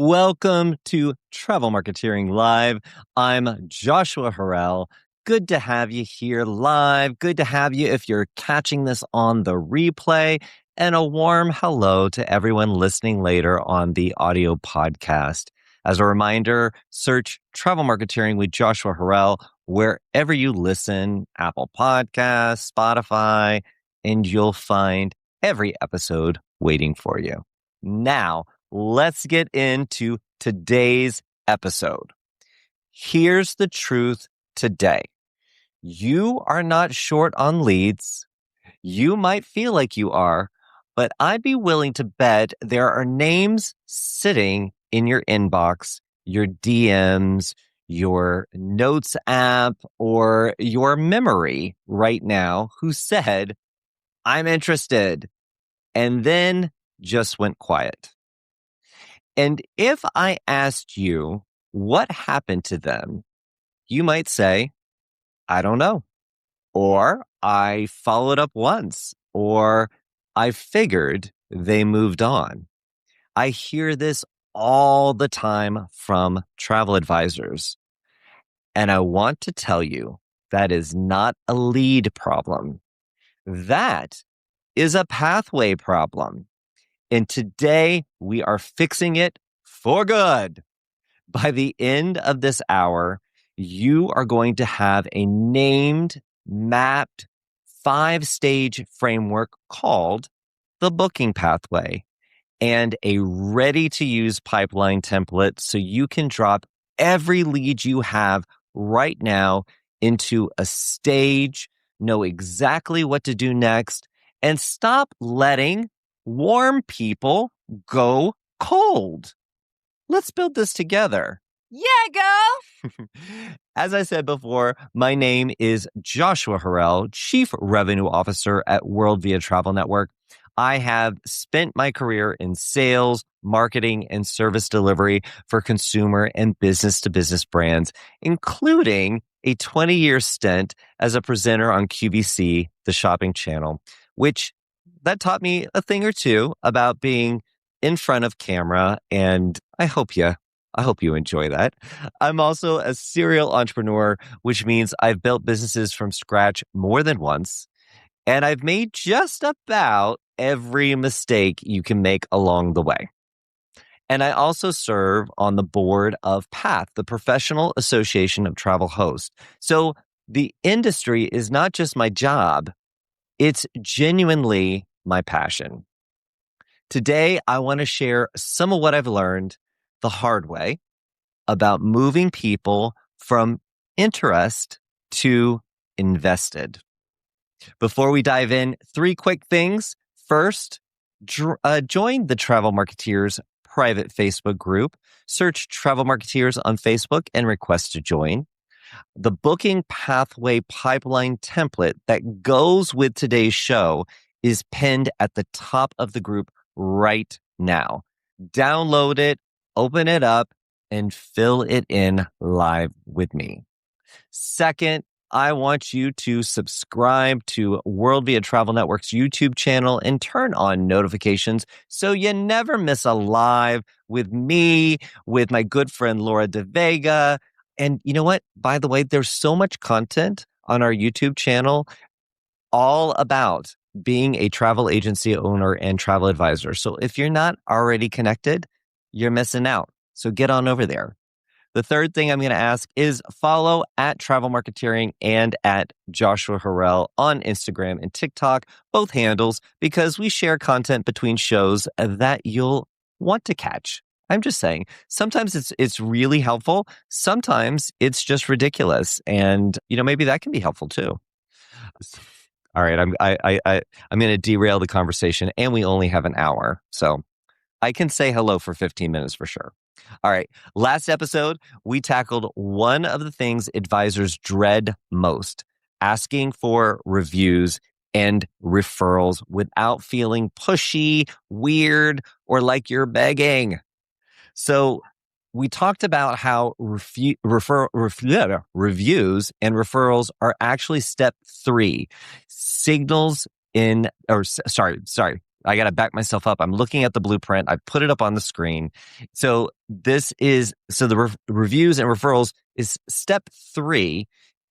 Welcome to Travel Marketeering Live. I'm Joshua Harrell. Good to have you here live. Good to have you if you're catching this on the replay. And a warm hello to everyone listening later on the audio podcast. As a reminder, search Travel Marketeering with Joshua Harrell wherever you listen, Apple Podcasts, Spotify, and you'll find every episode waiting for you. Now, let's get into today's episode. Here's the truth today. You are not short on leads. You might feel like you are, but I'd be willing to bet there are names sitting in your inbox, your DMs, your notes app, or your memory right now who said, I'm interested, and then just went quiet. And if I asked you what happened to them, you might say, I don't know. Or I followed up once, or I figured they moved on. I hear this all the time from travel advisors. And I want to tell you that is not a lead problem. That is a pathway problem. And today we are fixing it for good. By the end of this hour, you are going to have a named, mapped, 5-stage framework called the booking pathway and a ready-to-use pipeline template so you can drop every lead you have right now into a stage, know exactly what to do next, and stop letting warm people go cold. Let's build this together. Yeah, girl. As I said before, my name is Joshua Harrell, Chief Revenue Officer at World Via Travel Network. I have spent my career in sales, marketing, and service delivery for consumer and business-to-business brands, including a 20-year stint as a presenter on QVC, the shopping channel, which that taught me a thing or two about being in front of camera, and I hope you enjoy that. I'm also a serial entrepreneur, which means I've built businesses from scratch more than once, and I've made just about every mistake you can make along the way. And I also serve on the board of PATH, the Professional Association of Travel Hosts. So the industry is not just my job, it's genuinely my passion. Today, I want to share some of what I've learned the hard way about moving people from interest to invested. Before we dive in, 3 quick things. First, join the Travel Marketeers private Facebook group. Search Travel Marketeers on Facebook and request to join. The booking pathway pipeline template that goes with today's show is pinned at the top of the group right now. Download it, open it up, and fill it in live with me. Second, I want you to subscribe to World Via Travel Network's YouTube channel and turn on notifications so you never miss a live with me, with my good friend Laura De Vega. And you know what? By the way, there's so much content on our YouTube channel all about being a travel agency owner and travel advisor. So if you're not already connected, you're missing out. So get on over there. The third thing I'm going to ask is follow at Travel Marketeering and at Joshua Harrell on Instagram and TikTok, both handles, because we share content between shows that you'll want to catch. I'm just saying, sometimes it's really helpful. Sometimes it's just ridiculous. And, maybe that can be helpful too. All right, I'm going to derail the conversation, and we only have an hour. So I can say hello for 15 minutes for sure. All right. Last episode, we tackled one of the things advisors dread most, asking for reviews and referrals without feeling pushy, weird, or like you're begging. So we talked about how reviews and referrals are actually step 3, I got to back myself up. I'm looking at the blueprint. I put it up on the screen. So the reviews and referrals is step 3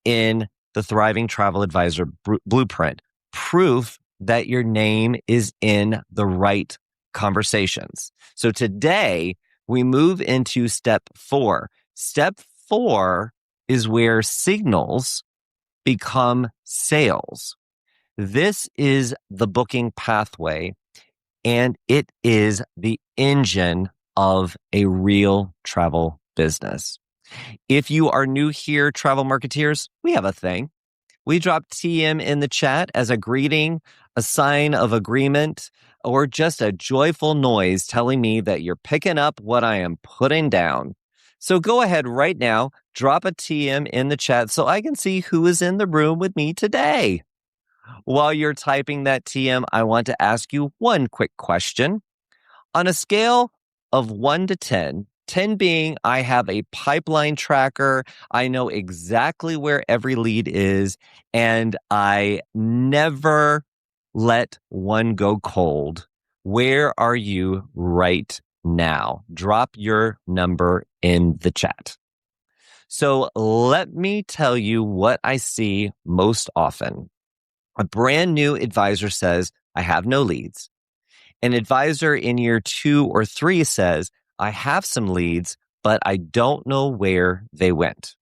in the Thriving Travel Advisor blueprint. Proof that your name is in the right conversations. So today we move into step 4. Step 4 is where signals become sales. This is the booking pathway, and it is the engine of a real travel business. If you are new here, travel marketeers, we have a thing. We drop TM in the chat as a greeting, a sign of agreement, or just a joyful noise telling me that you're picking up what I am putting down. So go ahead right now, drop a TM in the chat so I can see who is in the room with me today. While you're typing that TM, I want to ask you one quick question. On a scale of 1 to 10, 10 being I have a pipeline tracker, I know exactly where every lead is, and I never let one go cold. Where are you right now? Drop your number in the chat. So let me tell you what I see most often. A brand new advisor says, I have no leads. An advisor in year 2 or 3 says, I have some leads, but I don't know where they went.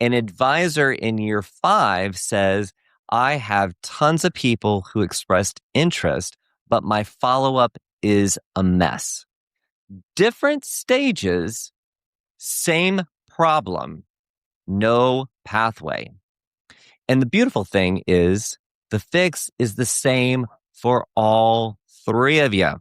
An advisor in year 5 says, I have tons of people who expressed interest, but my follow-up is a mess. Different stages, same problem, no pathway. And the beautiful thing is the fix is the same for all 3 of you.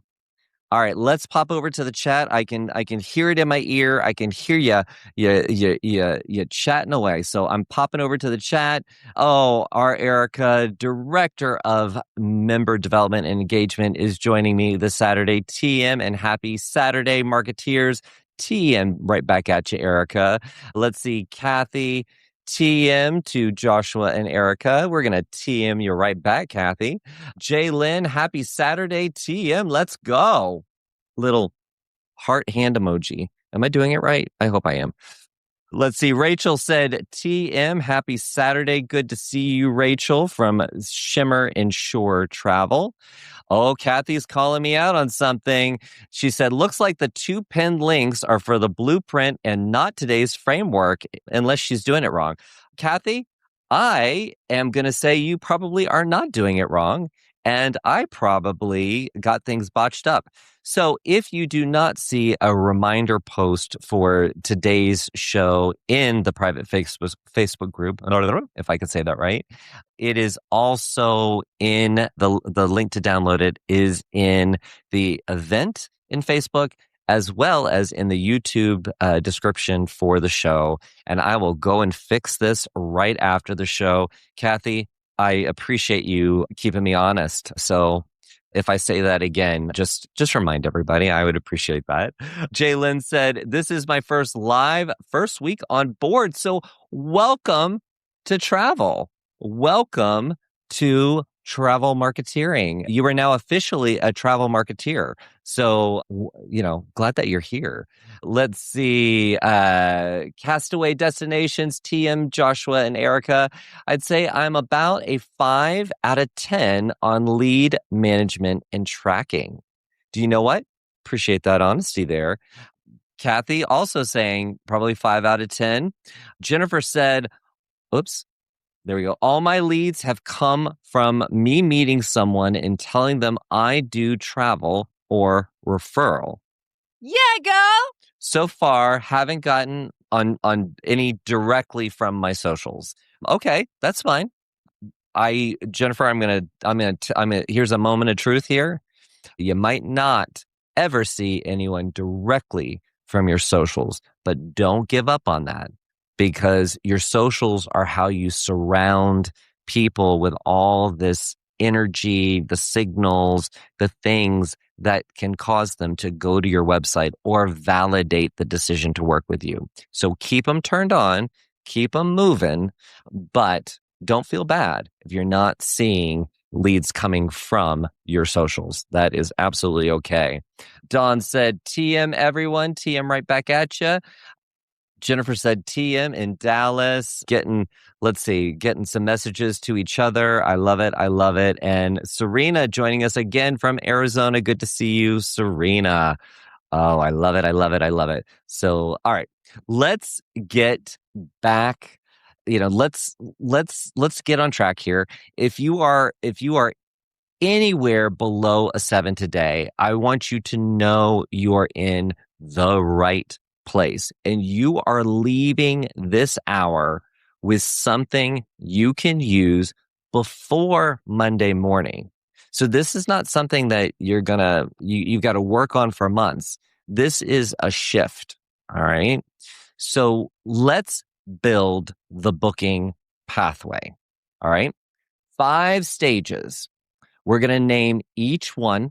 All right, let's pop over to the chat. I can hear it in my ear. I can hear you chatting away. So I'm popping over to the chat. Oh, our Erica, director of member development and engagement, is joining me this Saturday. TM and happy Saturday, marketeers. TM right back at you, Erica. Let's see, Kathy. TM to Joshua and Erica. We're going to TM you right back, Kathy. Jay-Lynn, happy Saturday, TM. Let's go. Little heart hand emoji. Am I doing it right? I hope I am. Let's see. Rachel said, TM, happy Saturday. Good to see you, Rachel, from Shimmer and Shore Travel. Oh, Kathy's calling me out on something. She said, looks like the 2 pinned links are for the blueprint and not today's framework, unless she's doing it wrong. Kathy, I am going to say you probably are not doing it wrong, and I probably got things botched up. So if you do not see a reminder post for today's show in the private Facebook group, if I can say that right, it is also in the link to download it is in the event in Facebook, as well as in the YouTube description for the show. And I will go and fix this right after the show. Kathy, I appreciate you keeping me honest. So if I say that again, just remind everybody. I would appreciate that. Jalen said, this is my first week on board. So welcome to travel. Welcome to travel marketeering. You are now officially a travel marketeer. So, glad that you're here. Let's see. Castaway Destinations, TM, Joshua, and Erica. I'd say I'm about a 5 out of 10 on lead management and tracking. Do you know what? Appreciate that honesty there. Kathy also saying probably 5 out of 10. Jennifer said, oops. There we go. All my leads have come from me meeting someone and telling them I do travel or referral. Yeah, go. So far, haven't gotten on any directly from my socials. Okay, that's fine. Jennifer, here's a moment of truth here. You might not ever see anyone directly from your socials, but don't give up on that, because your socials are how you surround people with all this energy, the signals, the things that can cause them to go to your website or validate the decision to work with you. So keep them turned on, keep them moving, but don't feel bad if you're not seeing leads coming from your socials. That is absolutely okay. Dawn said, TM everyone, TM right back at you. Jennifer said TM in Dallas, getting some messages to each other. I love it. I love it. And Serena joining us again from Arizona. Good to see you, Serena. Oh, I love it. I love it. I love it. So, all right, let's get back. Let's get on track here. If you are anywhere below a 7 today, I want you to know you're in the right place and you are leaving this hour with something you can use before Monday morning. So this is not something that you've got to work on for months. This is a shift. All right. So let's build the booking pathway. All right. 5 stages. We're going to name each one,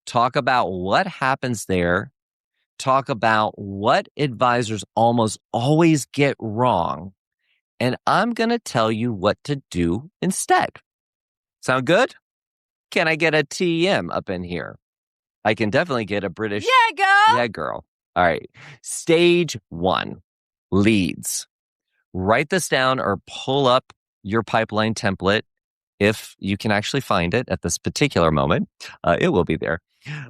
talk about what happens there, talk about what advisors almost always get wrong, and I'm going to tell you what to do instead. Sound good? Can I get a TM up in here? I can definitely get a British. Yeah, girl. Yeah, girl. All right. Stage 1, leads. Write this down or pull up your pipeline template. If you can actually find it at this particular moment, it will be there.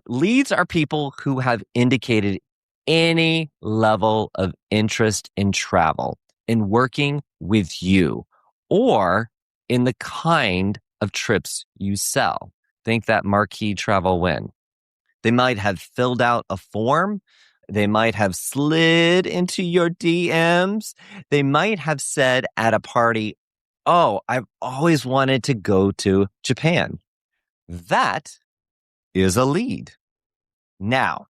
Leads are people who have indicated any level of interest in travel, in working with you, or in the kind of trips you sell. Think that marquee travel win. They might have filled out a form. They might have slid into your DMs. They might have said at a party, "Oh, I've always wanted to go to Japan." That is a lead. Now,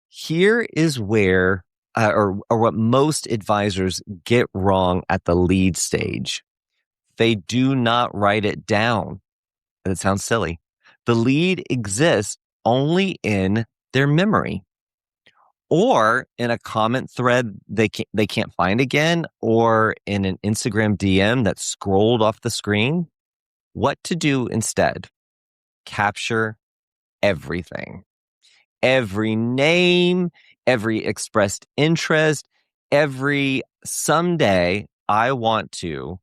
here is where, or what most advisors get wrong at the lead stage. They do not write it down. That sounds silly. The lead exists only in their memory or in a comment thread they can't find again, or in an Instagram DM that scrolled off the screen. What to do instead? Capture everything. Every name, every expressed interest, every someday I want to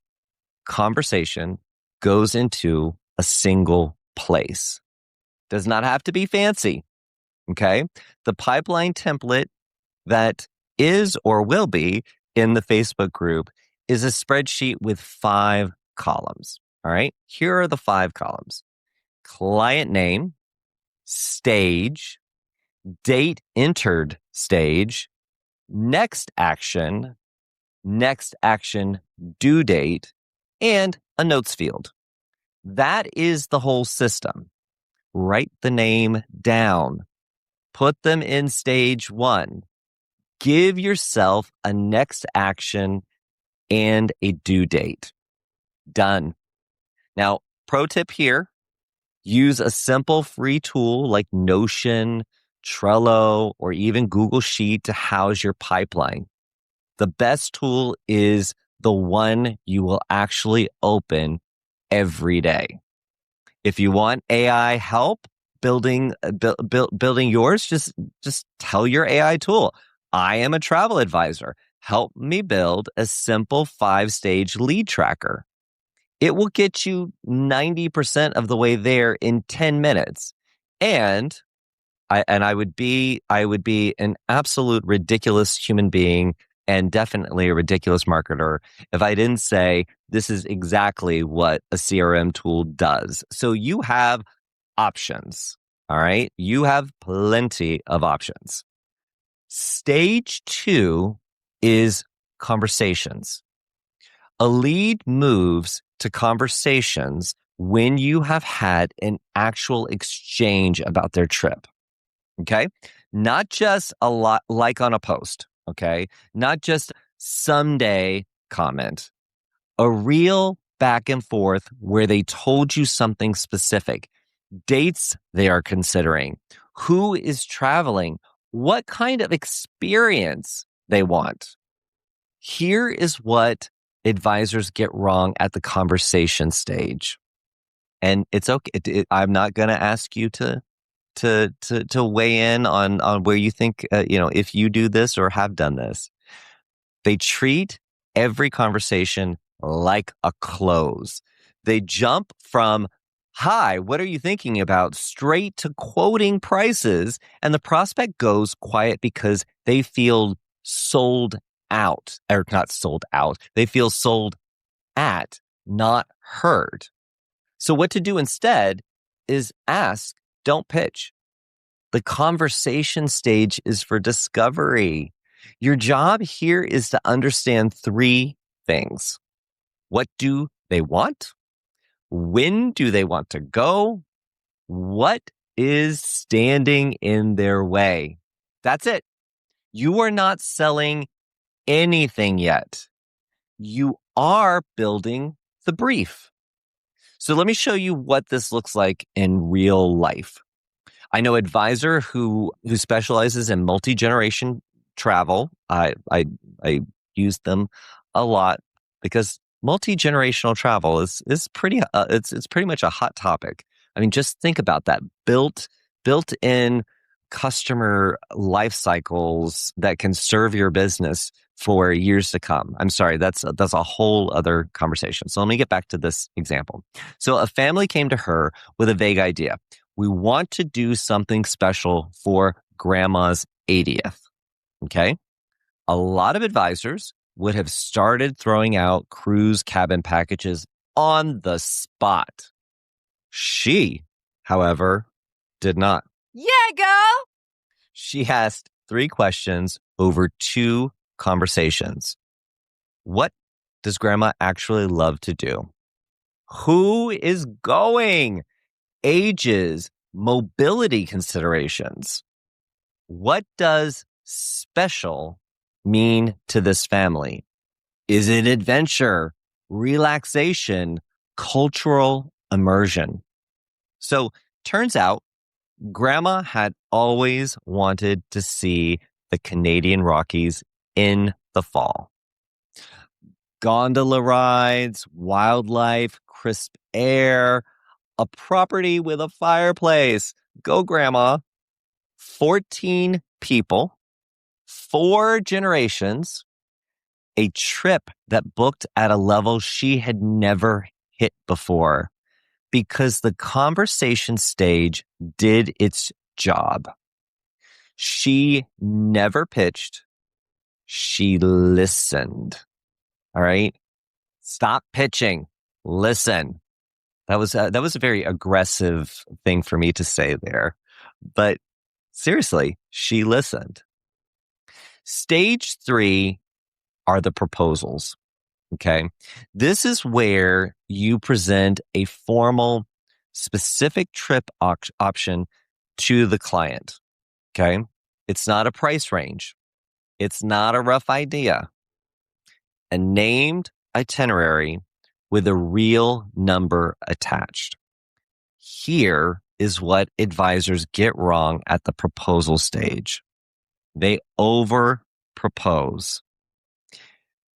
conversation goes into a single place. Does not have to be fancy. Okay. The pipeline template that is or will be in the Facebook group is a spreadsheet with 5 columns. All right. Here are the 5 columns: client name, stage, date entered stage, next action due date, and a notes field. That is the whole system. Write the name down. Put them in stage 1. Give yourself a next action and a due date. Done. Now, pro tip here, use a simple free tool like Notion, Trello, or even Google Sheet to house your pipeline. The best tool is the one you will actually open every day. If you want AI help building yours, just tell your AI tool, I am a travel advisor. Help me build a simple 5-stage lead tracker. It will get you 90% of the way there in 10 minutes. And I would be an absolute ridiculous human being and definitely a ridiculous marketer if I didn't say this is exactly what a CRM tool does. So you have options. All right. You have plenty of options. Stage 2 is conversations. A lead moves to conversations when you have had an actual exchange about their trip. Okay. Not just a lot like on a post. Okay. Not just someday comment, a real back and forth where they told you something specific, dates they are considering, who is traveling, what kind of experience they want. Here is what advisors get wrong at the conversation stage. And it's okay. I'm not going to ask you to weigh in on where you think, if you do this or have done this. They treat every conversation like a close. They jump from, hi, what are you thinking about, straight to quoting prices. And the prospect goes quiet because they feel sold out, or not sold out. They feel sold at, not heard. So what to do instead is ask, don't pitch. The conversation stage is for discovery. Your job here is to understand three things. What do they want? When do they want to go? What is standing in their way? That's it. You are not selling anything yet. You are building the brief. So let me show you what this looks like in real life. I know an advisor who specializes in multi-generation travel. I use them a lot because multi-generational travel is pretty it's pretty much a hot topic. I mean, just think about that. Built-in customer life cycles that can serve your business for years to come. I'm sorry, that's a whole other conversation. So let me get back to this example. So a family came to her with a vague idea. We want to do something special for grandma's 80th. Okay. A lot of advisors would have started throwing out cruise cabin packages on the spot. She, however, did not. Yeah, girl. She asked 3 questions over 2 conversations. What does grandma actually love to do? Who is going? Ages, mobility considerations. What does special mean to this family? Is it adventure, relaxation, cultural immersion? So turns out grandma had always wanted to see the Canadian Rockies in the fall. Gondola rides, wildlife, crisp air, a property with a fireplace. Go, grandma. 14 people, 4 generations, a trip that booked at a level she had never hit before because the conversation stage did its job. She never pitched. She listened. All right. Stop pitching. Listen. That was a very aggressive thing for me to say there. But seriously, she listened. Stage 3 are the proposals. Okay. This is where you present a formal, specific trip option to the client. Okay. It's not a price range. It's not a rough idea. A named itinerary with a real number attached. Here is what advisors get wrong at the proposal stage. They over propose.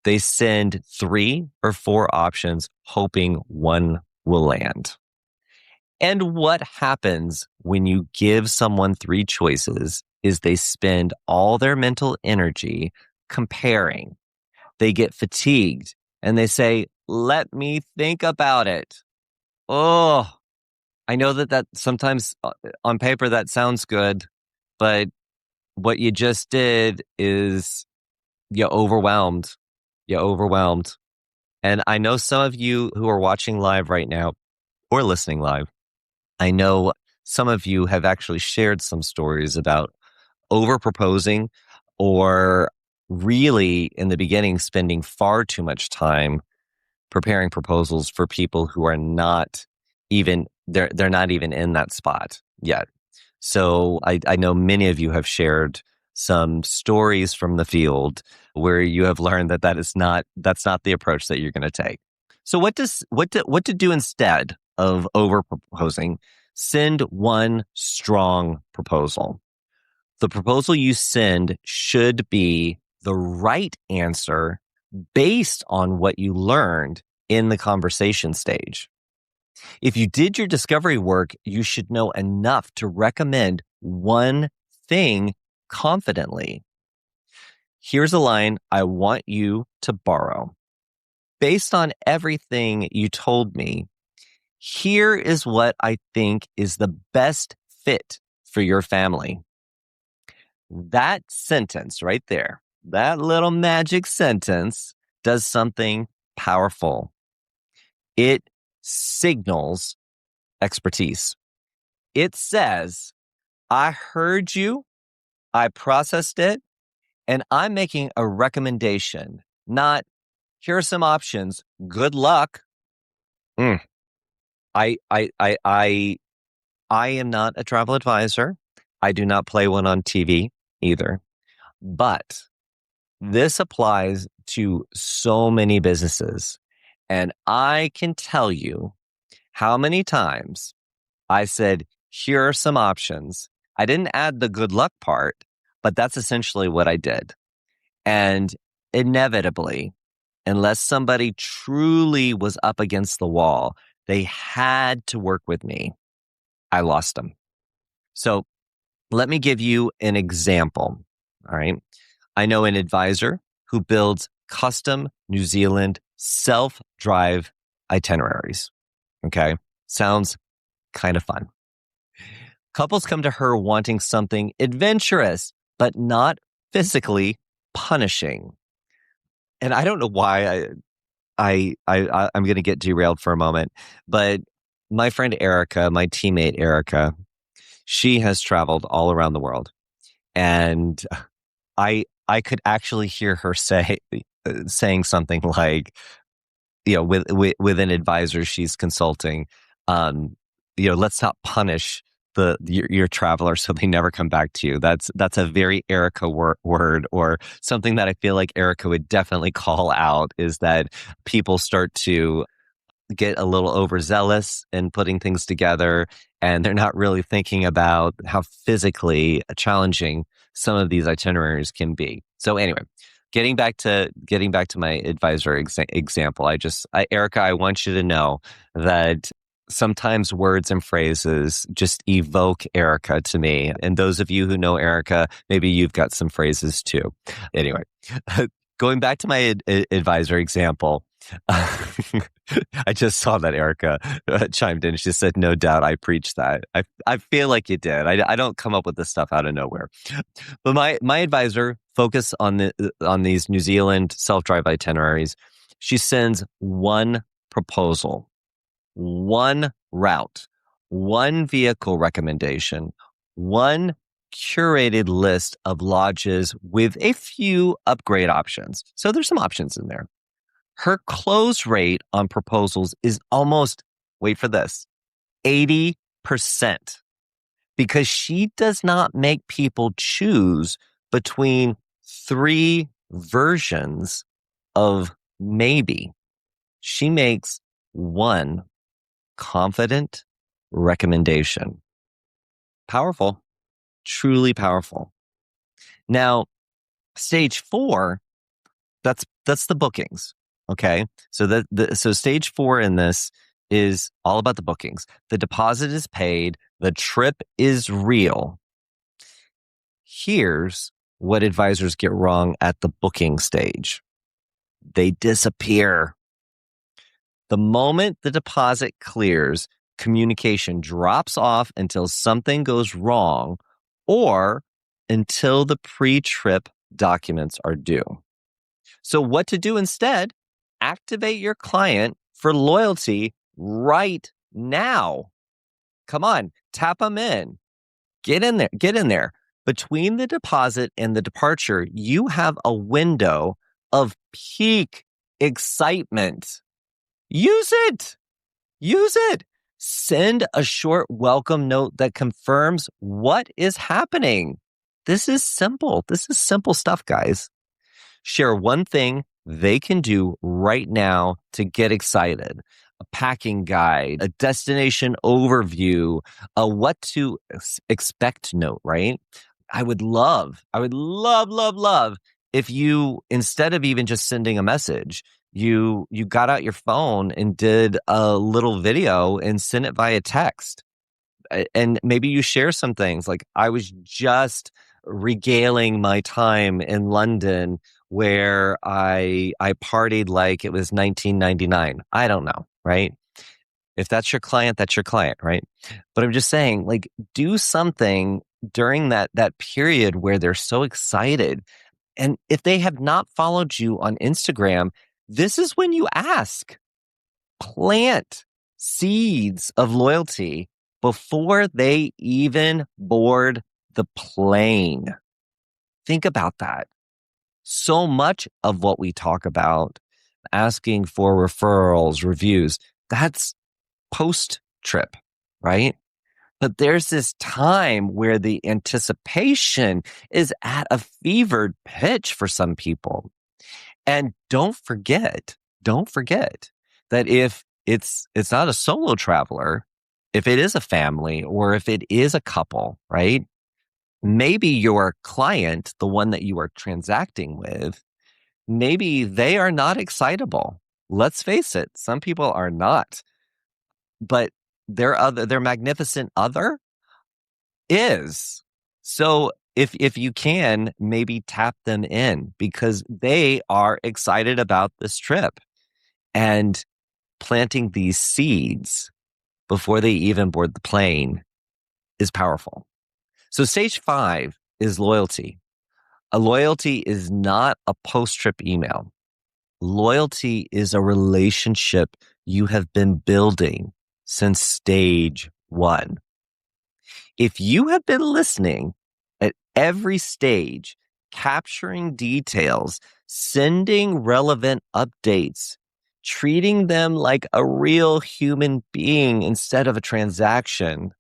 They send 3 or 4 options, hoping one will land. And what happens when you give someone 3 choices is they spend all their mental energy comparing. They get fatigued and they say, let me think about it. Oh, I know that sometimes on paper that sounds good, but what you just did is you're overwhelmed. You're overwhelmed. And I know some of you who are watching live right now or listening live, I know some of you have actually shared some stories about over proposing or really in the beginning spending far too much time preparing proposals for people who are not even they're not even in that spot yet. So I know many of you have shared some stories from the field where you have learned that's not the approach that you're going to take. So what to do instead of over proposing? Send one strong proposal. The proposal you send should be the right answer based on what you learned in the conversation stage. If you did your discovery work, you should know enough to recommend one thing confidently. Here's a line I want you to borrow. Based on everything you told me, here is what I think is the best fit for your family. That sentence right there, that little magic sentence does something powerful. It signals expertise. It says, I heard you, I processed it, and I'm making a recommendation, not here are some options. Good luck. Mm. I, I, I, I, I am not a travel advisor. I do not play one on TV either. But this applies to so many businesses. And I can tell you how many times I said, here are some options. I didn't add the good luck part, but that's essentially what I did. And inevitably, unless somebody truly was up against the wall, they had to work with me. I lost them. So let me give you an example. All right. I know an advisor who builds custom New Zealand self-drive itineraries. Okay. Sounds kind of fun. Couples come to her wanting something adventurous, but not physically punishing. And I don't know why I'm going to get derailed for a moment, but my friend Erica, my teammate Erica, she has traveled all around the world, and I could actually hear her saying something like, with an advisor she's consulting, let's not punish your traveler so they never come back to you. That's a very Erica word, or something that I feel like Erica would definitely call out, is that people start to get a little overzealous in putting things together, and they're not really thinking about how physically challenging some of these itineraries can be. So anyway, getting back to my advisor example, Erica, I want you to know that sometimes words and phrases just evoke Erica to me. And those of you who know Erica, maybe you've got some phrases too. Anyway, going back to my advisor example, I just saw that Erica chimed in. She said, "No doubt, I preached that." I feel like you did. I don't come up with this stuff out of nowhere. But my advisor focus on these New Zealand self-drive itineraries. She sends one proposal, one route, one vehicle recommendation, one curated list of lodges with a few upgrade options. So there's some options in there. Her close rate on proposals is almost, wait for this, 80%, because she does not make people choose between three versions of maybe. She makes one confident recommendation. Powerful, truly powerful. Now, stage 4, that's the bookings. Okay. So so stage 4 in this is all about the bookings. The deposit is paid. The trip is real. Here's what advisors get wrong at the booking stage. They disappear. The moment the deposit clears, communication drops off until something goes wrong, or until the pre-trip documents are due. So what to do instead? Activate your client for loyalty right now. Come on, tap them in. Get in there. Between the deposit and the departure, you have a window of peak excitement. Use it. Send a short welcome note that confirms what is happening. This is simple stuff, guys. Share one thing they can do right now to get excited. A packing guide, a destination overview, a what to expect note, right? I would love if you, instead of even just sending a message, You got out your phone and did a little video and sent it via text. And maybe you share some things like I was just regaling my time in London where I partied like it was 1999. I don't know, right? If that's your client, right? But I'm just saying, like, do something during that period where they're so excited. And if they have not followed you on Instagram, this is when you ask. Plant seeds of loyalty before they even board the plane. Think about that. So much of what we talk about, asking for referrals, reviews, that's post trip, right? But there's this time where the anticipation is at a fevered pitch for some people. And don't forget that if it's not a solo traveler, if it is a family or if it is a couple, right? Maybe your client, the one that you are transacting with, maybe they are not excitable. Let's face it, some people are not, but their magnificent other is. So if you can, maybe tap them in because they are excited about this trip and planting these seeds before they even board the plane is powerful. So stage 5 is loyalty. A loyalty is not a post-trip email. Loyalty is a relationship you have been building since stage 1. If you have been listening at every stage, capturing details, sending relevant updates, treating them like a real human being instead of a transaction,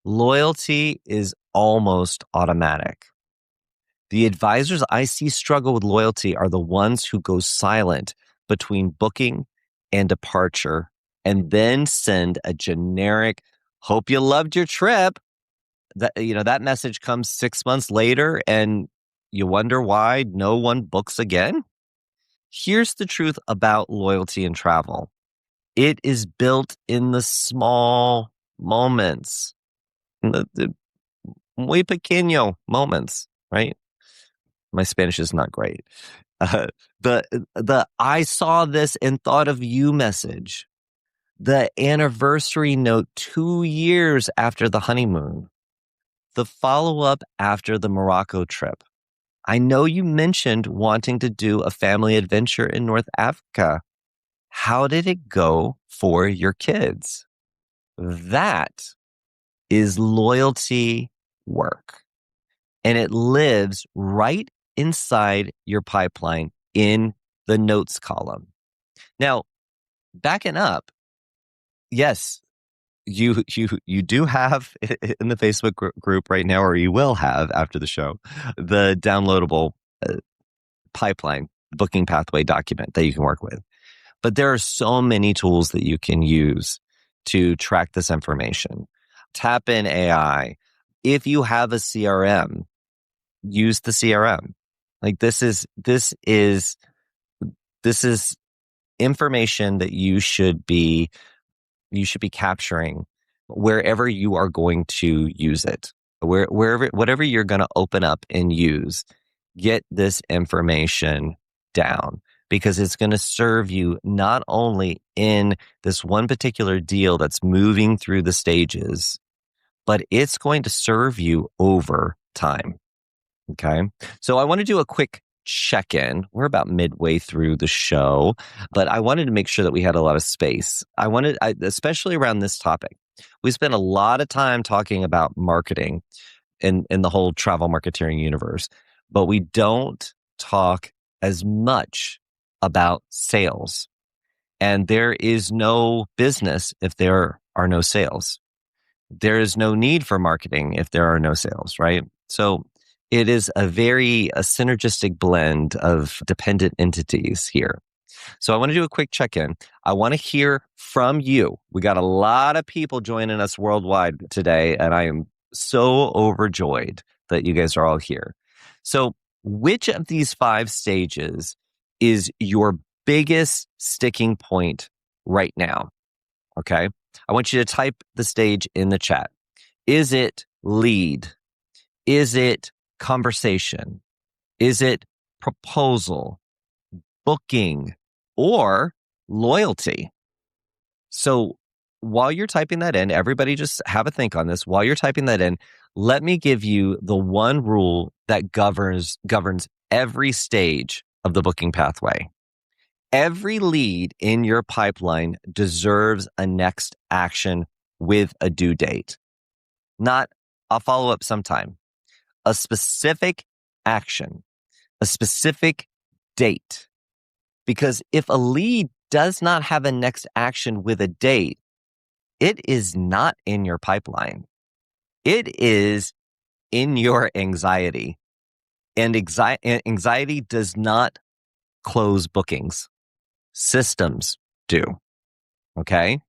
loyalty is almost automatic. The advisors I see struggle with loyalty are the ones who go silent between booking and departure and then send a generic, hope you loved your trip. That message comes 6 months later and you wonder why no one books again. Here's the truth about loyalty and travel. It is built in the small moments, in the muy pequeño moments, right? My Spanish is not great. Uh, the I saw this and thought of you message, the anniversary note 2 years after the honeymoon, the follow up after the Morocco trip. I know you mentioned wanting to do a family adventure in North Africa. How did it go for your kids? That is loyalty work. And it lives right inside your pipeline in the notes column. Now, backing up, yes, you do have in the Facebook group right now, or you will have after the show, the downloadable pipeline booking pathway document that you can work with. But there are so many tools that you can use to track this information. Tap in AI. If you have a CRM, use the CRM. Like this is information that you should be capturing wherever you are going to use it. Wherever whatever you're going to open up and use, get this information down because it's going to serve you not only in this one particular deal that's moving through the stages, but it's going to serve you over time. Okay. So I want to do a quick check in. We're about midway through the show, but I wanted to make sure that we had a lot of space. Especially around this topic, we spent a lot of time talking about marketing in the whole travel marketeering universe, but we don't talk as much about sales. And there is no business if there are no sales. There is no need for marketing if there are no sales, right? So it is a synergistic blend of dependent entities here. So I want to do a quick check-in. I want to hear from you. We got a lot of people joining us worldwide today, and I am so overjoyed that you guys are all here. So which of these 5 stages is your biggest sticking point right now? Okay. I want you to type the stage in the chat. Is it lead? Is it conversation? Is it proposal, booking, or loyalty? So while you're typing that in, everybody just have a think on this. While you're typing that in, let me give you the one rule that governs every stage of the booking pathway. Every lead in your pipeline deserves a next action with a due date, not a follow up sometime, a specific action, a specific date. Because if a lead does not have a next action with a date, it is not in your pipeline. It is in your anxiety. And anxiety does not close bookings. Systems do. Okay?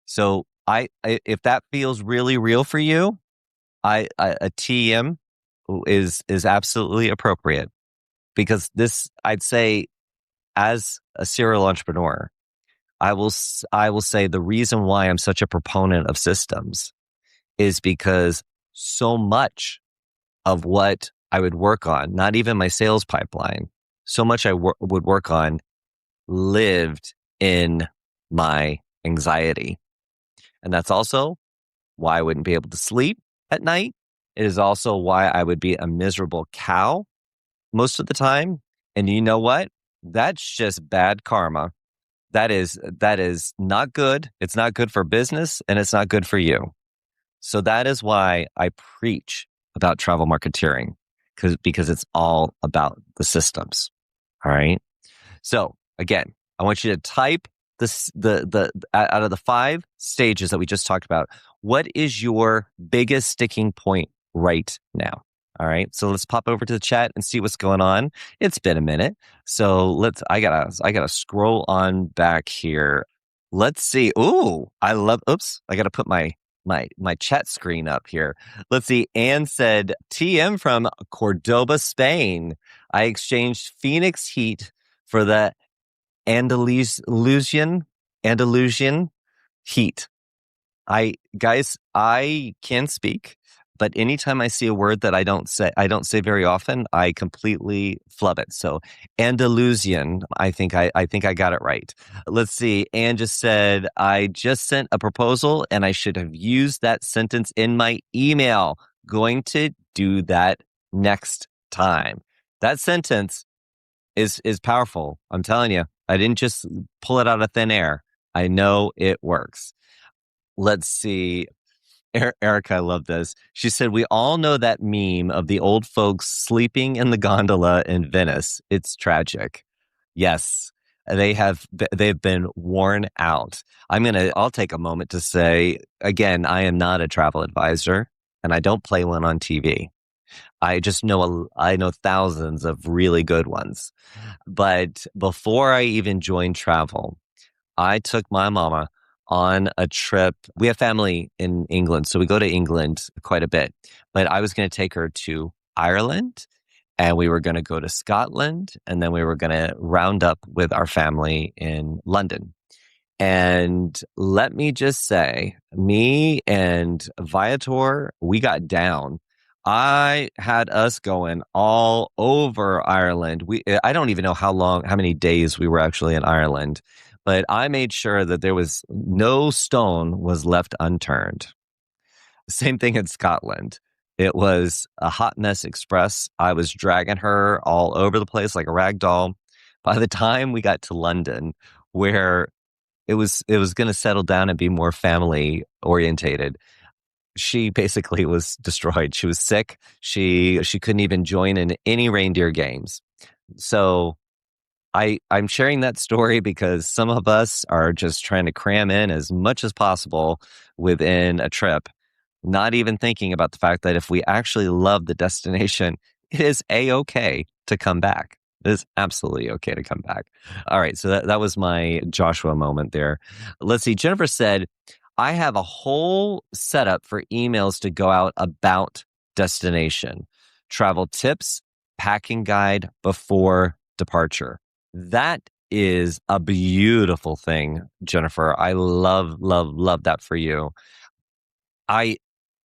So if that feels really real for you, a TM is absolutely appropriate, because this, I'd say, as a serial entrepreneur, I will say the reason why I'm such a proponent of systems is because so much of what I would work on, not even my sales pipeline, so much I would work on lived in my anxiety. And that's also why I wouldn't be able to sleep at night. It is also why I would be a miserable cow most of the time. And you know what? That's just bad karma. That is not good. It's not good for business, and it's not good for you. So that is why I preach about travel marketeering, because it's all about the systems. All right. So again, I want you to type this, the out of the 5 stages that we just talked about, what is your biggest sticking point right now? All right. So let's pop over to the chat and see what's going on. It's been a minute. So I gotta scroll on back here. Let's see. Ooh, I gotta put my chat screen up here. Let's see. Anne said, TM from Cordoba, Spain. I exchanged Phoenix heat for the Andalusian heat. I can speak, but anytime I see a word that I don't say very often, I completely flub it. So Andalusian, I think I got it right. Let's see. Anne just said, I just sent a proposal and I should have used that sentence in my email. Going to do that next time. That sentence is powerful. I'm telling you. I didn't just pull it out of thin air. I know it works. Let's see. Erica, I love this. She said, we all know that meme of the old folks sleeping in the gondola in Venice. It's tragic. Yes, they've been worn out. I'll take a moment to say, again, I am not a travel advisor and I don't play one on TV. I know thousands of really good ones. But before I even joined travel, I took my mama on a trip. We have family in England, so we go to England quite a bit. But I was going to take her to Ireland, and we were going to go to Scotland, and then we were going to round up with our family in London. And let me just say, me and Viator, we got down. I had us going all over Ireland. I don't even know how many days we were actually in Ireland, but I made sure that there was no stone was left unturned. Same thing in Scotland. It was a hot mess express. I was dragging her all over the place like a rag doll. By the time we got to London, where it was going to settle down and be more family orientated, she basically was destroyed. She was sick. She couldn't even join in any reindeer games. So I'm sharing that story because some of us are just trying to cram in as much as possible within a trip, not even thinking about the fact that if we actually love the destination, it is A-okay to come back. It is absolutely okay to come back. All right. So that was my Joshua moment there. Let's see. Jennifer said, I have a whole setup for emails to go out about destination, travel tips, packing guide before departure. That is a beautiful thing, Jennifer. I love, love, love that for you. I,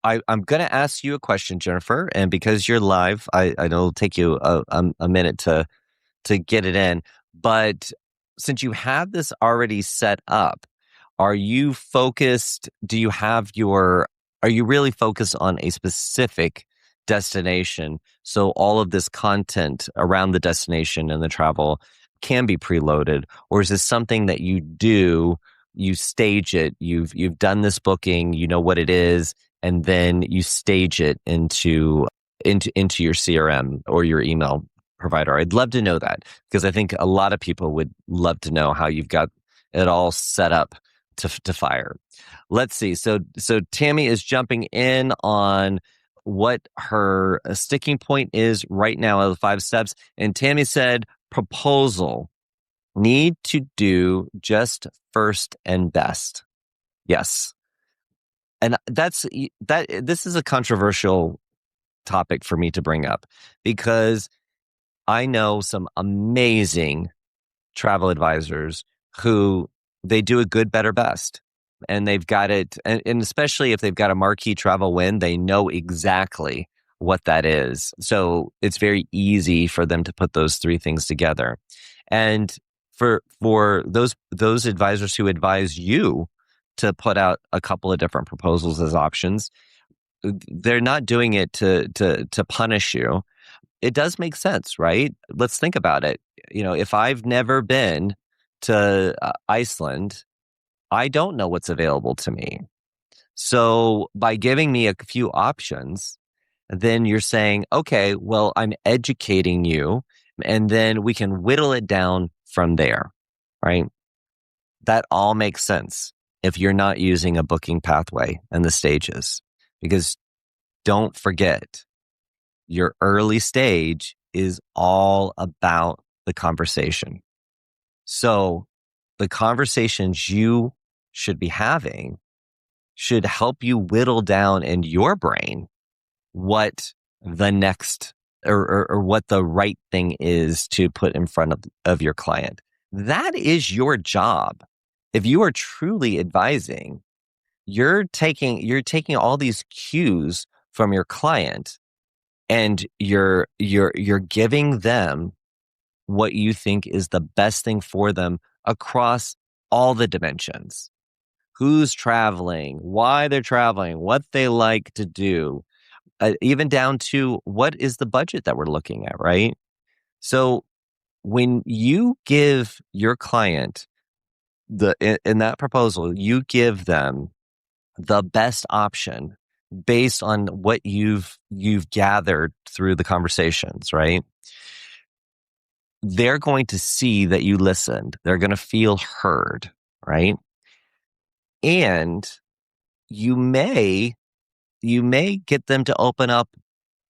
I'm going to ask you a question, Jennifer, and because you're live, I know it'll take you a minute to get it in. But since you have this already set up, are you focused? Are you really focused on a specific destination? So all of this content around the destination and the travel can be preloaded, or is this something that you stage it, you've done this booking, you know what it is, and then you stage it into your CRM or your email provider? I'd love to know that because I think a lot of people would love to know how you've got it all set up to fire. Let's see. So Tammy is jumping in on what her sticking point is right now of the 5 steps. And Tammy said proposal need to do just first and best. Yes. And this is a controversial topic for me to bring up because I know some amazing travel advisors who they do a good, better, best. And they've got it, and especially if they've got a marquee travel win, they know exactly what that is. So it's very easy for them to put those three things together. And for those advisors who advise you to put out a couple of different proposals as options, they're not doing it to punish you. It does make sense, right? Let's think about it. If I've never been to Iceland, I don't know what's available to me. So by giving me a few options, then you're saying, okay, well, I'm educating you, and then we can whittle it down from there, right? That all makes sense if you're not using a booking pathway and the stages, because don't forget, your early stage is all about the conversation. So the conversations you should be having should help you whittle down in your brain what the next or what the right thing is to put in front of your client. That is your job. If you are truly advising, you're taking all these cues from your client and you're giving them what you think is the best thing for them across all the dimensions. Who's traveling, why they're traveling, what they like to do, even down to what is the budget that we're looking at, right? So when you give your client in that proposal, you give them the best option based on what you've gathered through the conversations, right? They're going to see that you listened. They're going to feel heard, right? And you may get them to open up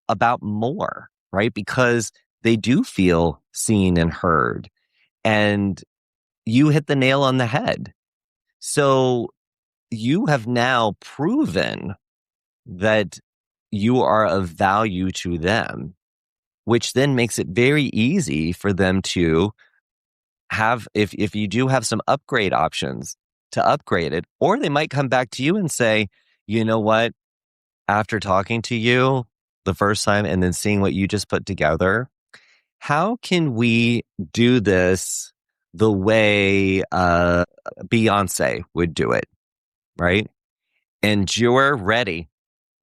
about more, right? Because they do feel seen and heard. And you hit the nail on the head. So you have now proven that you are of value to them, which then makes it very easy for them to have, if you do have some upgrade options, to upgrade it. Or they might come back to you and say, you know what, after talking to you the first time and then seeing what you just put together, how can we do this the way Beyonce would do it, right? And you're ready.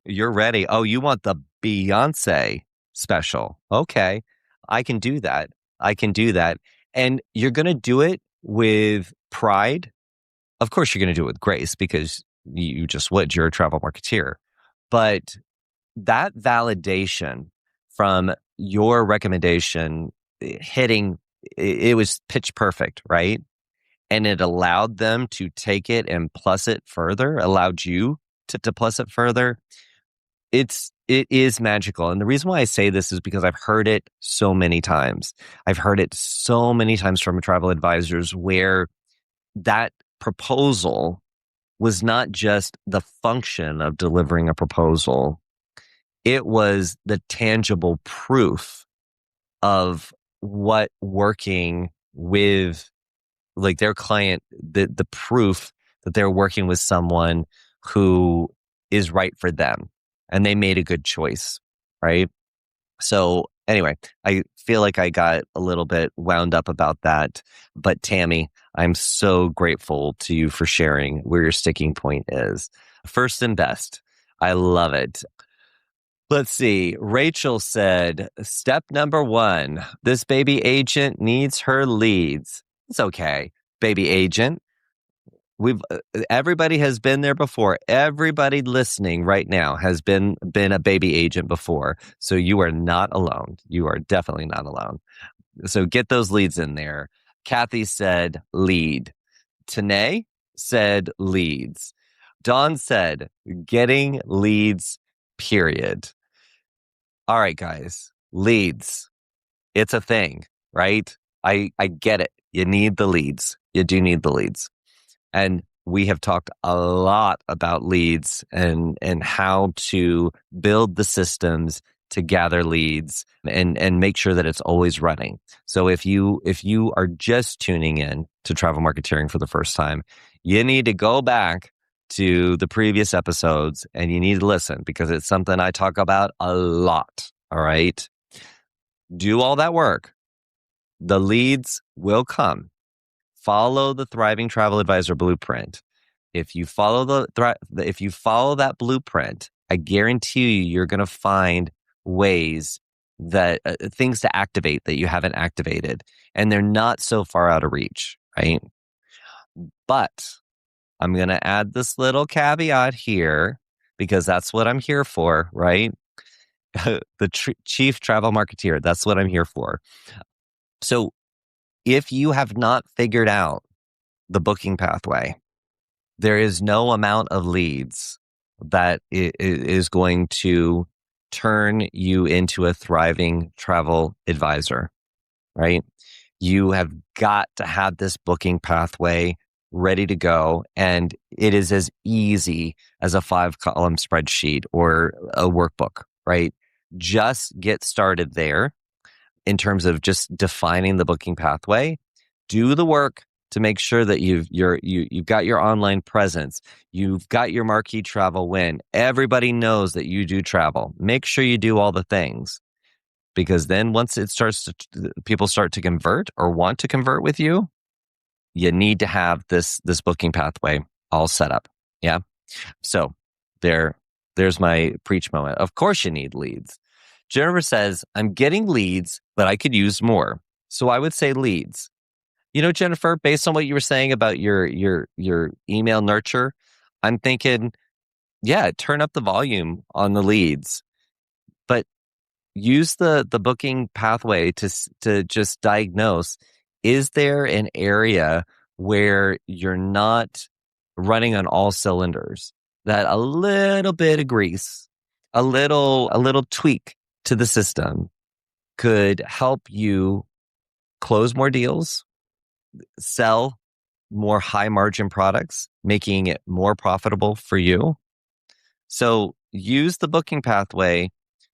You're ready. Oh, you want the Beyonce special. Okay. I can do that. I can do that. And you're going to do it with pride. Of course, you're going to do it with grace because you just would. You're a travel marketeer. But that validation from your recommendation hitting, it was pitch perfect, right? And it allowed them to take it and plus it further, allowed you to plus it further. It is magical. And the reason why I say this is because I've heard it so many times. I've heard it so many times from travel advisors where that proposal was not just the function of delivering a proposal. It was the tangible proof of what working with like their client, the proof that they're working with someone who is right for them and they made a good choice, right? So anyway, I feel like I got a little bit wound up about that. But Tammy, I'm so grateful to you for sharing where your sticking point is. First and best. I love it. Let's see. Rachel said, step number one, this baby agent needs her leads. It's okay, baby agent. We've everybody has been there before. Everybody listening right now has been a baby agent before. So you are not alone. You are definitely not alone. So get those leads in there. Kathy said lead. Tanae said leads. Dawn said getting leads, period. All right, guys, leads. It's a thing, right? I get it. You need the leads. You do need the leads. And we have talked a lot about leads and how to build the systems to gather leads and make sure that it's always running. So if you are just tuning in to travel marketeering for the first time, you need to go back to the previous episodes and you need to listen because it's something I talk about a lot. All right. Do all that work. The leads will come. Follow the Thriving Travel Advisor blueprint. If you follow if you follow that blueprint, I guarantee you're going to find ways that things to activate that you haven't activated, and they're not so far out of reach, right? But I'm going to add this little caveat here because that's what I'm here for, right? The chief travel marketeer. That's what I'm here for. So if you have not figured out the booking pathway, there is no amount of leads that is going to turn you into a thriving travel advisor, right? You have got to have this booking pathway ready to go. And it is as easy as a 5-column spreadsheet or a workbook, right? Just get started there in terms of just defining the booking pathway. Do the work to make sure that you've got your online presence. You've got your marquee travel win. Everybody knows that you do travel. Make sure you do all the things, because then once it starts to, people start to convert or want to convert with you, you need to have this booking pathway all set up. Yeah. So there's my preach moment. Of course you need leads. Jennifer says, I'm getting leads, but I could use more. So I would say leads. You know, Jennifer, based on what you were saying about your email nurture, I'm thinking, yeah, turn up the volume on the leads, but use the booking pathway to just diagnose, is there an area where you're not running on all cylinders, that a little bit of grease, a little tweak to the system could help you close more deals, sell more high margin products, making it more profitable for you. So use the booking pathway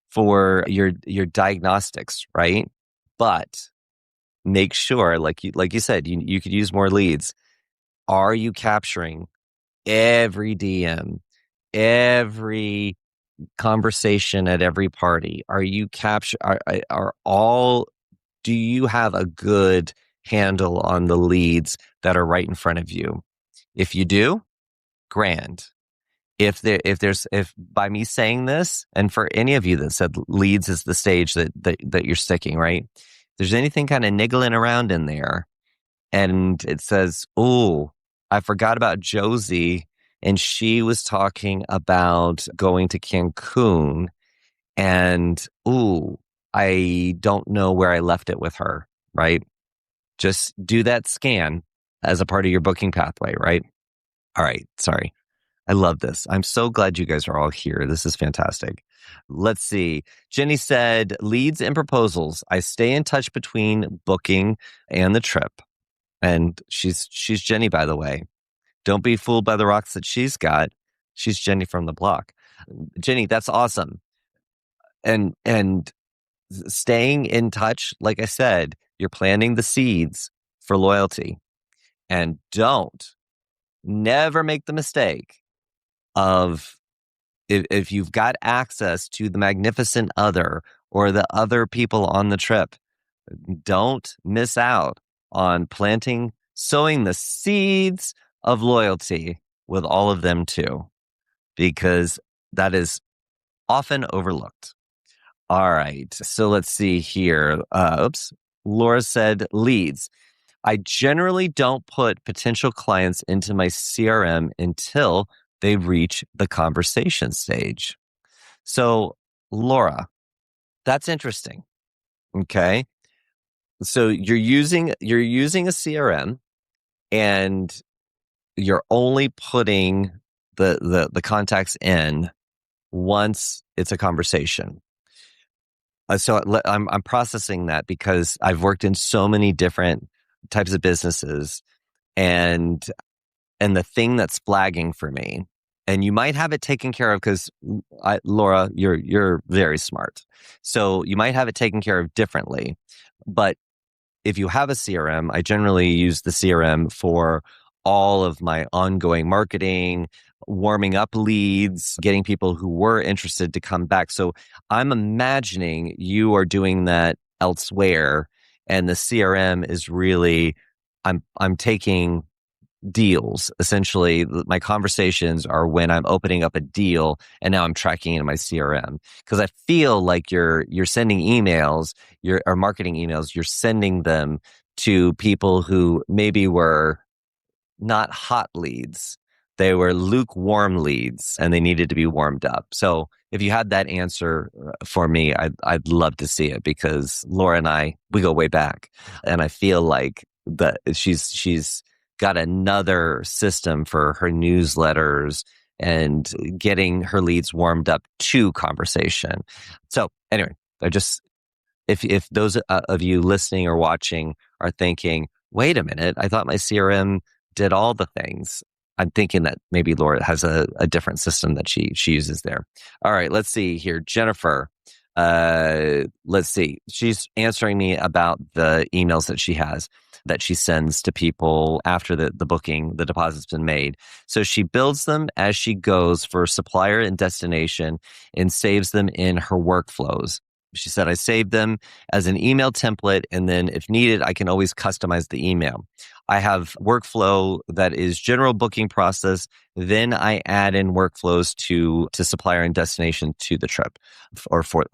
for your diagnostics, right? But make sure, like you said, you could use more leads. Are you capturing every DM, every conversation at every party? Are you are all, do you have a good handle on the leads that are right in front of you? If you do, grand. If by me saying this, and for any of you that said leads is the stage that you're sticking, right? If there's anything kind of niggling around in there and it says, oh, I forgot about Josie and she was talking about going to Cancun and, ooh, I don't know where I left it with her, right? Just do that scan as a part of your booking pathway, right? All right. Sorry. I love this. I'm so glad you guys are all here. This is fantastic. Let's see. Jenny said, leads and proposals. I stay in touch between booking and the trip. And she's Jenny, by the way. Don't be fooled by the rocks that she's got. She's Jenny from the block. Jenny, that's awesome. And staying in touch, like I said, you're planting the seeds for loyalty. And never make the mistake of if you've got access to the magnificent other or the other people on the trip, don't miss out on sowing the seeds of loyalty with all of them too, because that is often overlooked. All right. So let's see here. Laura said leads. I generally don't put potential clients into my CRM until they reach the conversation stage. So, Laura, that's interesting. Okay. So you're using a CRM and you're only putting the contacts in once it's a conversation. I'm processing that because I've worked in so many different types of businesses, and the thing that's flagging for me, and you might have it taken care of because Laura, you're very smart, so you might have it taken care of differently, but if you have a CRM, I generally use the CRM for all of my ongoing marketing, warming up leads, getting people who were interested to come back. So I'm imagining you are doing that elsewhere, and the CRM is really I'm taking deals. Essentially, my conversations are when I'm opening up a deal, and now I'm tracking it in my CRM because I feel like you're sending emails, or marketing emails. You're sending them to people who maybe were not hot leads. They were lukewarm leads and they needed to be warmed up. So if you had that answer for me, I'd love to see it because Laura and we go way back, and I feel like that she's got another system for her newsletters and getting her leads warmed up to conversation. So anyway, if those of you listening or watching are thinking, wait a minute, I thought my CRM did all the things. I'm thinking that maybe Laura has a different system that she uses there. All right, let's see here. Jennifer, let's see. She's answering me about the emails that she sends to people after the booking, the deposit's been made. So she builds them as she goes for supplier and destination and saves them in her workflows. She said, I save them as an email template, and then if needed, I can always customize the email. I have workflow that is general booking process. Then I add in workflows to supplier and destination to the trip,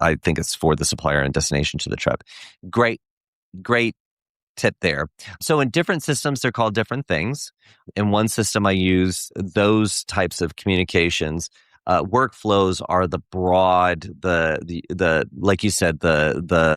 I think it's for the supplier and destination to the trip. Great tip there. So in different systems, they're called different things. In one system, I use those types of communications. Workflows are the broad, the like you said, the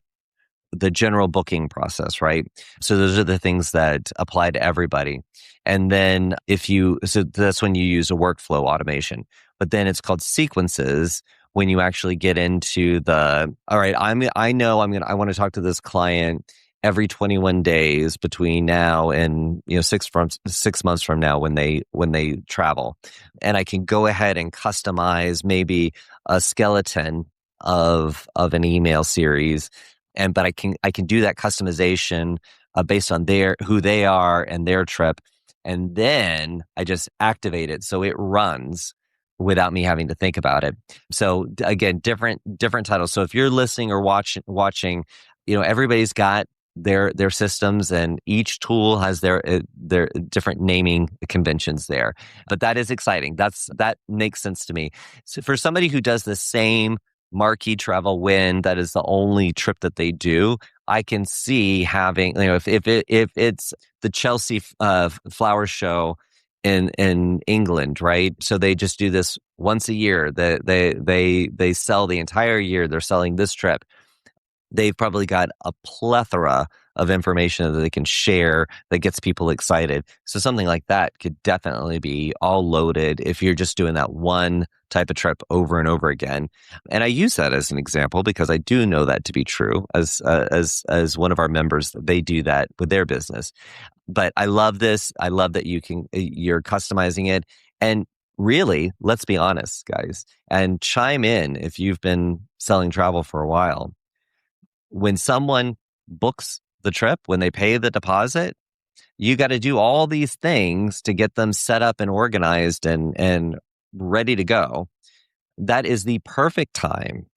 general booking process, right? So those are the things that apply to everybody. And then so that's when you use a workflow automation. But then it's called sequences when you actually get into all right, I want to talk to this client every 21 days between now and 6 months from now when they travel, and I can go ahead and customize maybe a skeleton of an email series, but I can do that customization based on who they are and their trip, and then I just activate it so it runs without me having to think about it. So again, different titles. So if you're listening or watching, everybody's got their systems, and each tool has their different naming conventions there. But that is exciting. That makes sense to me. So for somebody who does the same marquee travel when that is the only trip that they do, I can see having, if it's the Chelsea flower show in England, right? So they just do this once a year. They sell the entire year. They're selling this trip. They've probably got a plethora of information that they can share that gets people excited. So something like that could definitely be all loaded if you're just doing that one type of trip over and over again. And I use that as an example because I do know that to be true. As one of our members, they do that with their business. But I love this. I love that you're customizing it. And really, let's be honest, guys, and chime in if you've been selling travel for a while. When someone books the trip, when they pay the deposit, You got to do all these things to get them set up and organized and ready to go. That is the perfect time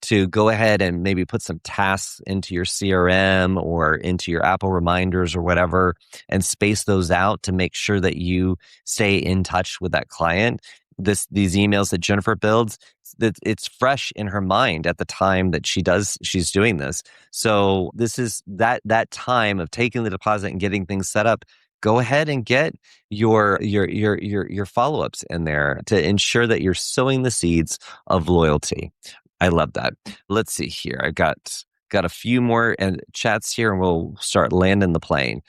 to go ahead and maybe put some tasks into your CRM or into your Apple reminders or whatever and space those out to make sure that you stay in touch with that client. These emails that Jennifer builds, that it's fresh in her mind at the time that she's doing this. So this is that time of taking the deposit and getting things set up. Go ahead and get your follow-ups in there to ensure that you're sowing the seeds of loyalty. I love that. Let's see here. I got a few more chats here, and we'll start landing the plane.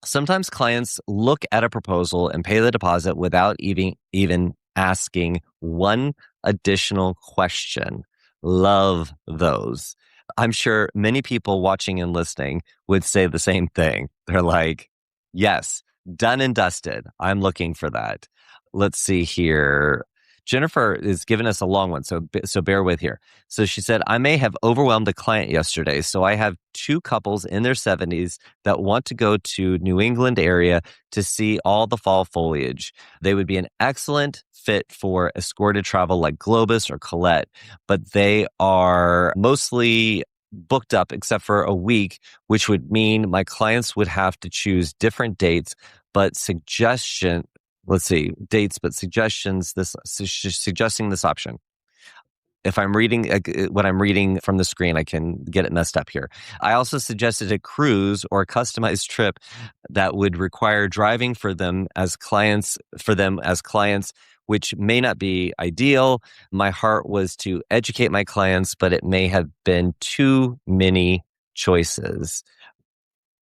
Sometimes clients look at a proposal and pay the deposit without even asking one additional question. Love those. I'm sure many people watching and listening would say the same thing. They're like, yes, done and dusted. I'm looking for that. Let's see here. Jennifer is giving us a long one, so bear with here. So she said, I may have overwhelmed a client yesterday, so I have two couples in their 70s that want to go to New England area to see all the fall foliage. They would be an excellent fit for escorted travel like Globus or Colette, but they are mostly booked up except for a week, which would mean my clients would have to choose different dates, but suggestions, suggesting this option. If I'm reading what I'm reading from the screen, I can get it messed up here. I also suggested a cruise or a customized trip that would require driving for them as clients, which may not be ideal. My heart was to educate my clients, but it may have been too many choices.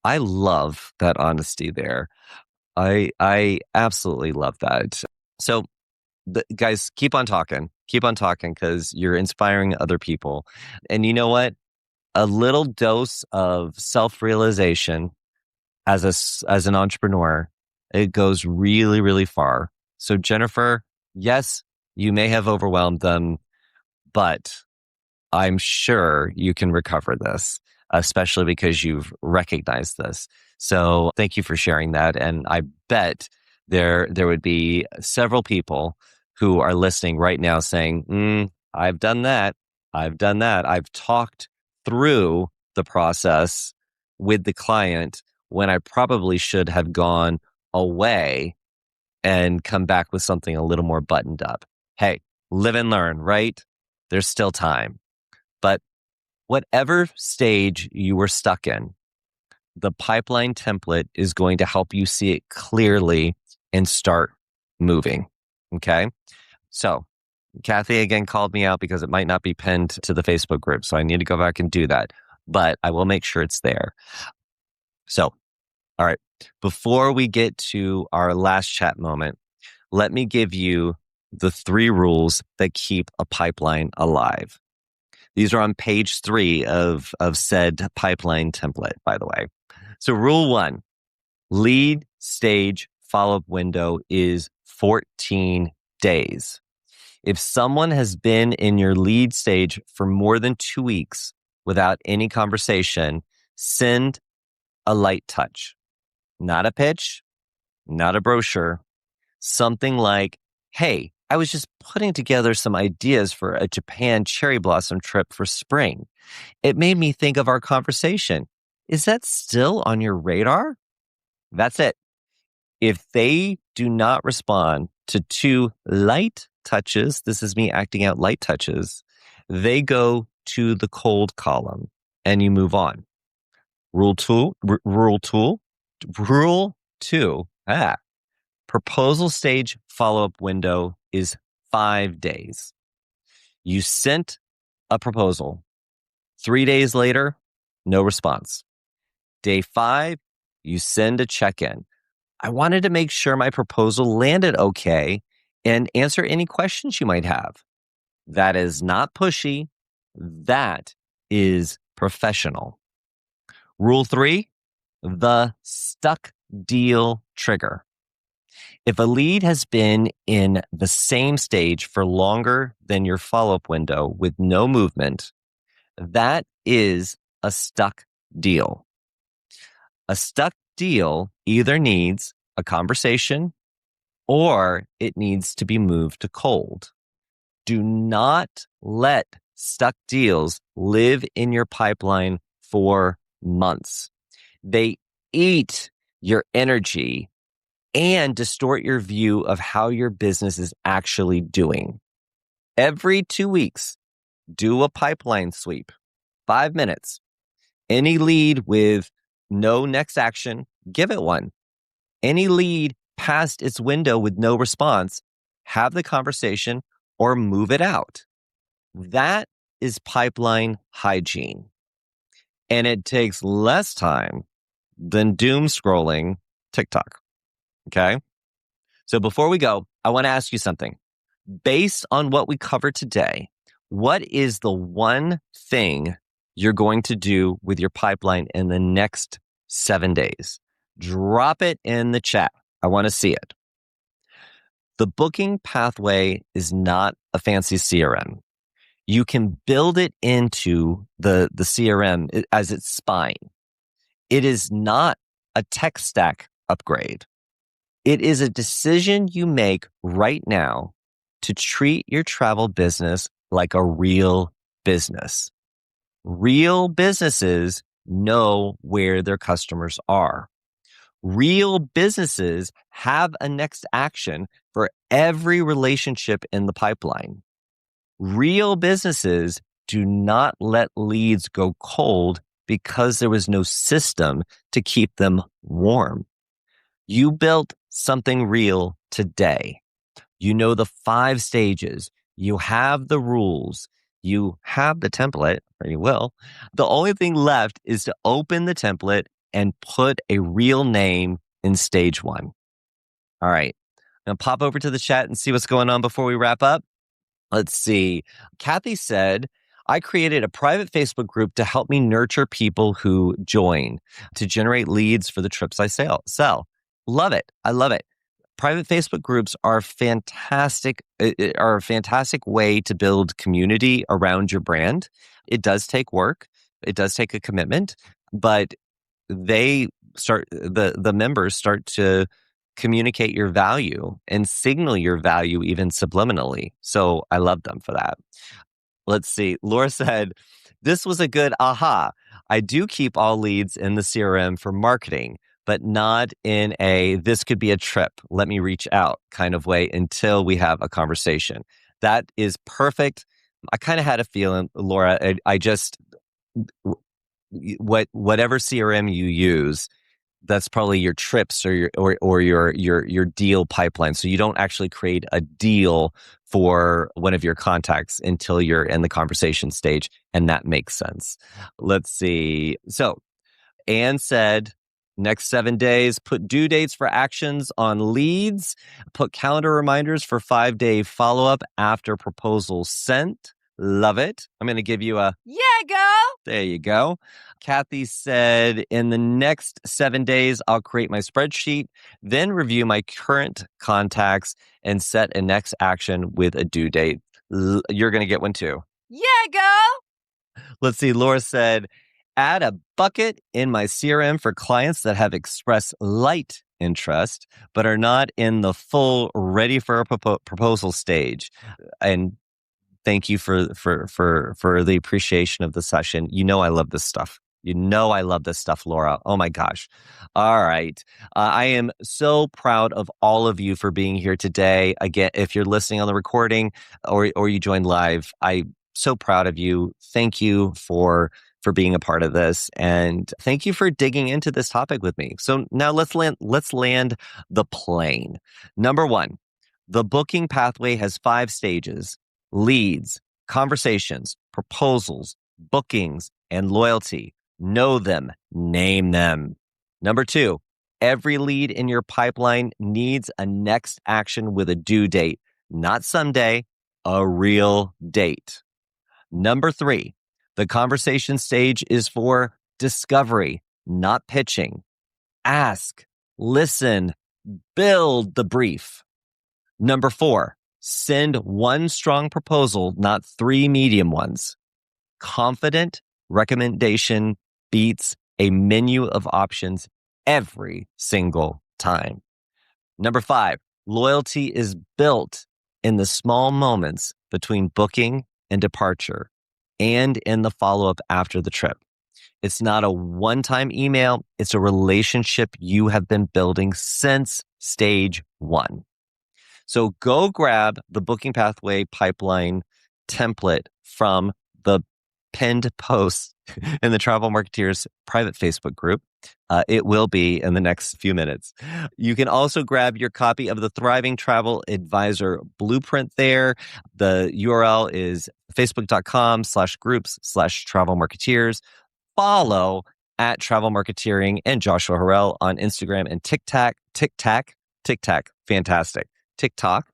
I love that honesty there. I absolutely love that. So guys, keep on talking because you're inspiring other people. And you know what? A little dose of self-realization as an entrepreneur, it goes really, really far. So Jennifer, yes, you may have overwhelmed them, but I'm sure you can recover this, especially because you've recognized this. So thank you for sharing that. And I bet there would be several people who are listening right now saying, I've done that. I've done that. I've talked through the process with the client when I probably should have gone away and come back with something a little more buttoned up. Hey, live and learn, right? There's still time. But whatever stage you were stuck in, the pipeline template is going to help you see it clearly and start moving. Okay. So Kathy again called me out because it might not be pinned to the Facebook group. So I need to go back and do that, but I will make sure it's there. So, all right. Before we get to our last chat moment, let me give you the 3 rules that keep a pipeline alive. These are on page 3 of said pipeline template, by the way. So rule 1, lead stage follow-up window is 14 days. If someone has been in your lead stage for more than 2 weeks without any conversation, send a light touch. Not a pitch, not a brochure, something like, hey, I was just putting together some ideas for a Japan cherry blossom trip for spring. It made me think of our conversation. Is that still on your radar? That's it. If they do not respond to 2 light touches, this is me acting out light touches, they go to the cold column and you move on. Rule 2, proposal stage follow-up window is 5 days. You sent a proposal. 3 days later, no response. Day 5, you send a check-in. I wanted to make sure my proposal landed okay and answer any questions you might have. That is not pushy. That is professional. Rule 3, the stuck deal trigger. If a lead has been in the same stage for longer than your follow-up window with no movement, that is a stuck deal. A stuck deal either needs a conversation or it needs to be moved to cold. Do not let stuck deals live in your pipeline for months. They eat your energy and distort your view of how your business is actually doing. Every 2 weeks, do a pipeline sweep, 5 minutes. Any lead with no next action, give it one. Any lead past its window with no response, have the conversation or move it out. That is pipeline hygiene. And it takes less time than doom scrolling TikTok. Okay. So before we go, I want to ask you something. Based on what we covered today, what is the one thing you're going to do with your pipeline in the next 7 days? Drop it in the chat. I want to see it. The booking pathway is not a fancy CRM. You can build it into the CRM as its spine. It is not a tech stack upgrade. It is a decision you make right now to treat your travel business like a real business. Real businesses know where their customers are. Real businesses have a next action for every relationship in the pipeline. Real businesses do not let leads go cold because there was no system to keep them warm. You built something real today. You know the 5 stages. You have the rules. You have the template, or you will. The only thing left is to open the template and put a real name in stage 1. All right. I'm going to pop over to the chat and see what's going on before we wrap up. Let's see. Kathy said, I created a private Facebook group to help me nurture people who join to generate leads for the trips I sell. Love it. I love it. Private Facebook groups are fantastic, are a fantastic way to build community around your brand. It does take work. It does take a commitment, but the members start to communicate your value and signal your value even subliminally. So I love them for that. Let's see. Laura said, this was a good aha. I do keep all leads in the CRM for marketing, but not in a, this could be a trip, let me reach out kind of way until we have a conversation. That is perfect. I kind of had a feeling, Laura, I just, whatever CRM you use, that's probably your trips or your deal pipeline. So you don't actually create a deal for one of your contacts until you're in the conversation stage, and that makes sense. Let's see. So Anne said, next 7 days, put due dates for actions on leads, put calendar reminders for 5-day follow-up after proposal sent. Love it. I'm going to give you a Yeah, go. There you go. Kathy said, in the next 7 days, I'll create my spreadsheet, then review my current contacts and set a next action with a due date. You're going to get one too. Yeah, go. Let's see. Laura said, add a bucket in my CRM for clients that have expressed light interest, but are not in the full ready for a proposal stage. And thank you for the appreciation of the session. You know I love this stuff. Laura. Oh my gosh. All right. I am so proud of all of you for being here today. Again, if you're listening on the recording or you joined live, I'm so proud of you. Thank you for being a part of this, and thank you for digging into this topic with me. So now let's land the plane. Number 1, the booking pathway has 5 stages: leads, conversations, proposals, bookings, and loyalty. Know them, name them. Number 2, every lead in your pipeline needs a next action with a due date, not someday, a real date. Number 3, the conversation stage is for discovery, not pitching. Ask, listen, build the brief. Number 4, send one strong proposal, not 3 medium ones. Confident recommendation beats a menu of options every single time. Number 5, loyalty is built in the small moments between booking and departure and in the follow-up after the trip. It's not a one-time email. It's a relationship you have been building since stage 1. So go grab the booking pathway pipeline template from the pinned post in the Travel Marketeers private Facebook group. It will be in the next few minutes. You can also grab your copy of the Thriving Travel Advisor Blueprint there. The URL is facebook.com/groups/travel marketeers. Follow at Travel Marketeering and Joshua Harrell on Instagram and TikTok, fantastic. TikTok.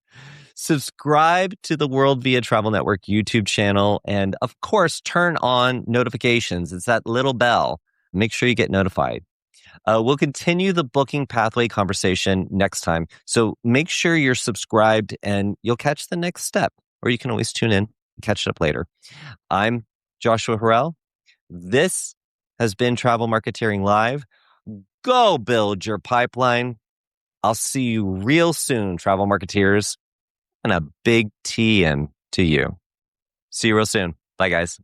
Subscribe to the World Via Travel Network YouTube channel. And of course, turn on notifications. It's that little bell. Make sure you get notified. We'll continue the booking pathway conversation next time. So make sure you're subscribed and you'll catch the next step. Or you can always tune in and catch it up later. I'm Joshua Harrell. This has been Travel Marketeering Live. Go build your pipeline. I'll see you real soon, travel marketeers, and a big TM to you. See you real soon. Bye, guys.